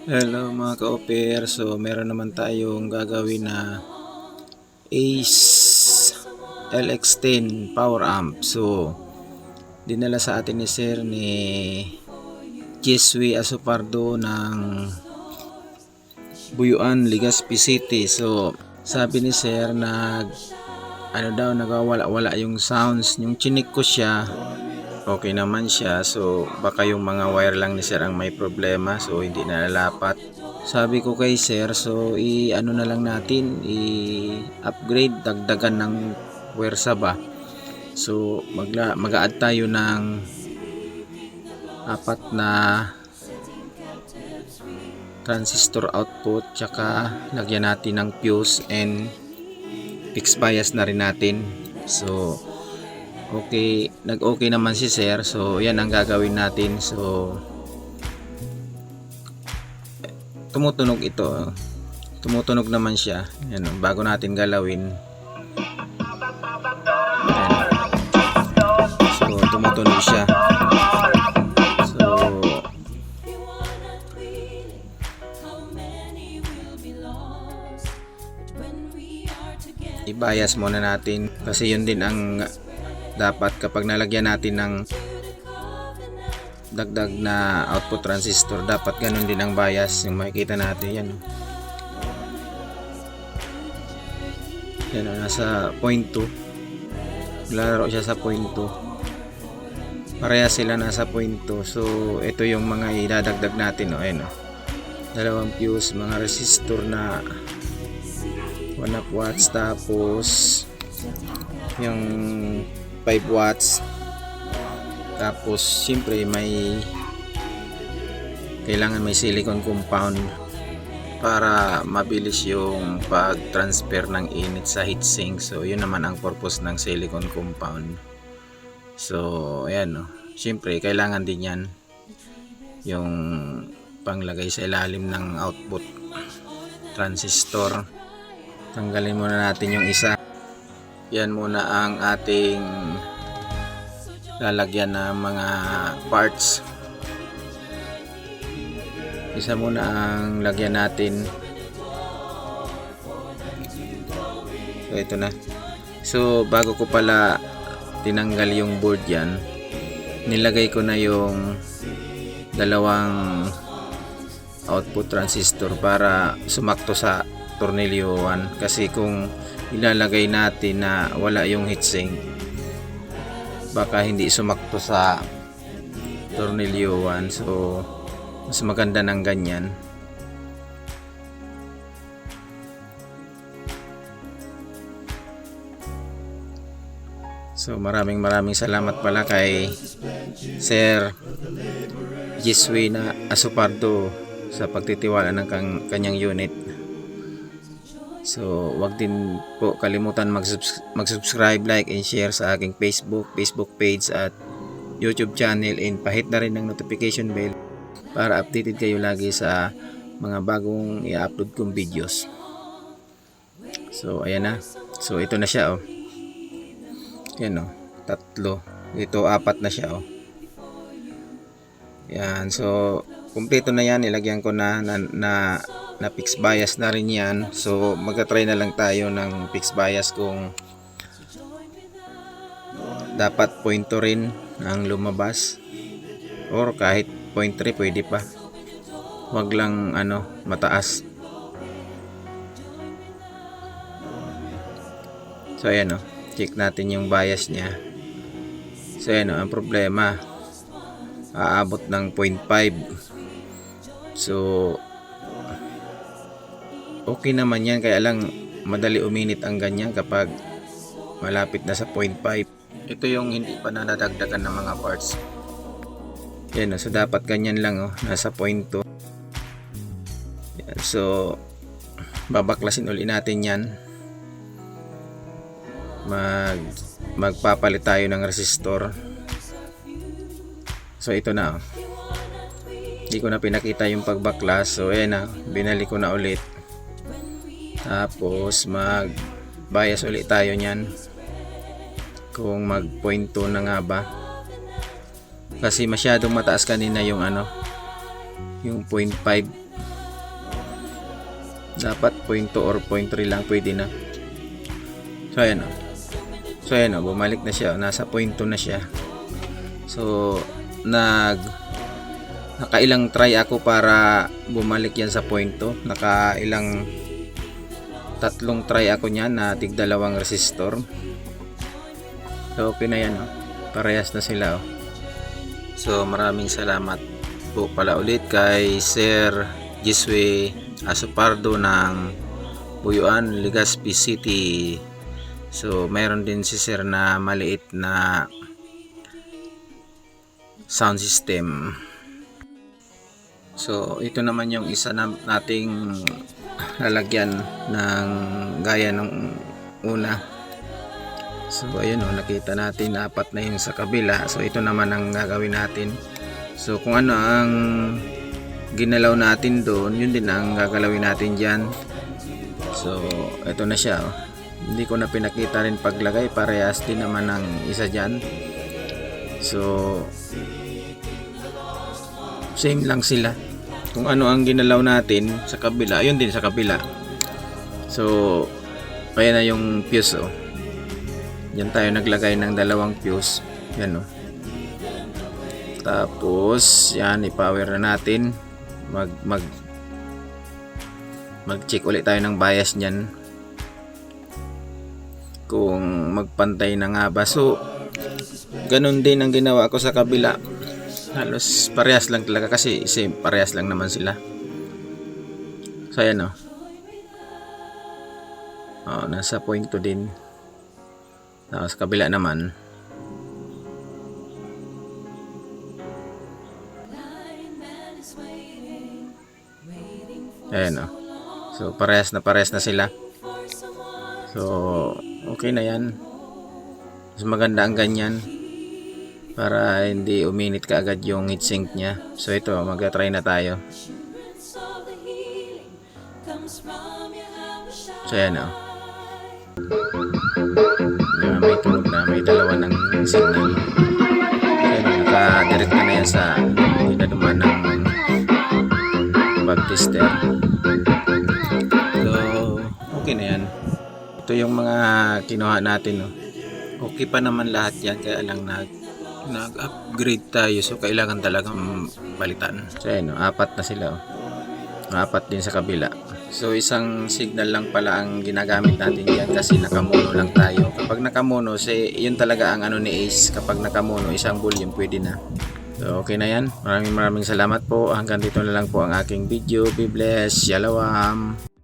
Hello mga ka-offer, so meron naman tayong gagawin na Ace LX10 power amp. So dinala sa atin ni Sir ni Jesui Asupardo ng Buyuan, Legazpi City. So sabi ni Sir nagawala-wala yung sounds. Yung chinik ko siya, okay naman siya. So baka yung mga wire lang ni Sir ang may problema, so hindi na nalapat. Sabi ko kay Sir, so i-ano na lang natin, i-upgrade, dagdagan ng wersa ba. So mag-a-add tayo ng apat na transistor output, tsaka lagyan natin ng fuse and fixed bias na rin natin. So okay, nag-okay naman si Sir. So yan ang gagawin natin. So tumutunog ito. Tumutunog naman siya. Yan, bago natin galawin. Yan. So tumutunog siya. So i-bias muna natin kasi yun din ang dapat kapag nalagyan natin ng dagdag na output transistor, dapat ganun din ang bias. Yung makikita natin yan, yan nasa 0.2, laro siya sa 0.2, pareha sila nasa 0.2. So ito yung mga idadagdag natin, ayan, dalawang fuse, mga resistor na 1 watts, tapos yung 5 watts. Tapos siyempre kailangan may silicone compound para mabilis yung pag-transfer ng init sa heatsink. So yun naman ang purpose ng silicone compound. So ayan, siyempre kailangan din yan yung panglagay sa ilalim ng output transistor. Tanggalin muna natin yung isa. Yan muna ang ating lalagyan ng mga parts. Isa muna ang lagyan natin. So ito na. So bago ko pala tinanggal yung board yan, nilagay ko na yung dalawang output transistor para sumakto sa tornilyoan. Kasi kung ilalagay natin na wala yung heatsink, baka hindi sumakto sa tornilyoan. So mas maganda ng ganyan. So maraming salamat pala kay Sir Jesui na Asupardo sa pagtitiwala ng kanyang unit. So wag din po kalimutan mag-subscribe, like and share sa aking Facebook page at YouTube channel, and pahit na rin ng notification bell para updated kayo lagi sa mga bagong i-upload kong videos. So ayan na. So ito na siya, yan, tatlo. Ito apat na siya, yan. So kumpleto na yan. Ilagyan ko na fixed bias na rin yan. So magka-try na lang tayo ng fixed bias kung dapat 0.2 rin ang lumabas, or kahit 0.3 pwede pa. Wag lang mataas. So ayan, check natin yung bias niya. So ayan, ang problema, aabot ng 0.5. So okay naman yan, kaya lang madali uminit ang ganyan kapag malapit na sa 0.5. Ito yung hindi pa nadagdagan ng mga parts. Yan, so dapat ganyan lang, nasa 0.2. Yan, so babaklasin uli natin yan. Magpapalit tayo ng resistor. So ito na, hindi ko na pinakita yung pagbaklas. So ayan na, binalik ko na ulit. Tapos mag bias ulit tayo nyan kung mag 0.2 na nga ba, kasi masyadong mataas kanina yung yung 0.5. Dapat 0.2 or 0.3 lang pwede na. So ayan o. So ayan o, bumalik na siya. Nasa 0.2 na siya. So nakailang try ako para bumalik yan sa 0.2. Nakailang tatlong try ako niyan na tig dalawang resistor. So okay na yan o. Parehas na sila o. So maraming salamat po pala ulit kay Sir Giswe Asupardo ng Buyuan, Legazpi City. So mayroon din si Sir na maliit na sound system. So ito naman yung isa nating lalagyan ng gaya ng una. So ayun o, nakita natin apat na yung sa kabila. So ito naman ang gagawin natin. So kung ano ang ginalaw natin doon, yun din ang gagalawin natin dyan. So ito na siya oh. Hindi ko na pinakita rin paglagay, parehas din naman ang isa dyan. So same lang sila. Kung ano ang ginalaw natin sa kabila, yun din sa kabila. So ayan na yung fuse oh. Yan tayo naglagay ng dalawang fuse. Yan oh. Tapos yan, i-power na natin. Mag-check ulit tayo ng bias niyan. Kung magpantay na nga ba. So ganun din ang ginawa ko sa kabila. Halos parehas lang talaga kasi same, parehas lang naman sila. So ayan o. Nasa 0.2 din. Tapos kabila naman. Ayan o. So parehas na sila. So okay na yan. Mas maganda ang ganyan para hindi uminit kaagad yung heatsink nya. So ito, mag-try na tayo. So ayan o. May tunog na, may dalawa ng signal. Ayan o, naka-direct na yan sa dinaduman ng bug tester. So okay na yan. Ito yung mga kinuha natin no. Okay pa naman lahat yan, kaya lang nag-upgrade tayo, so kailangan talagang balitan. So ayan, apat na sila oh. Apat din sa kabila. So isang signal lang pala ang ginagamit natin yan kasi nakamono lang tayo. Kapag nakamono, yun talaga ang ano ni Ace. Kapag nakamono, isang volume pwede na. So okay na yan. Maraming salamat po. Hanggang dito na lang po ang aking video. Be blessed. Shalom.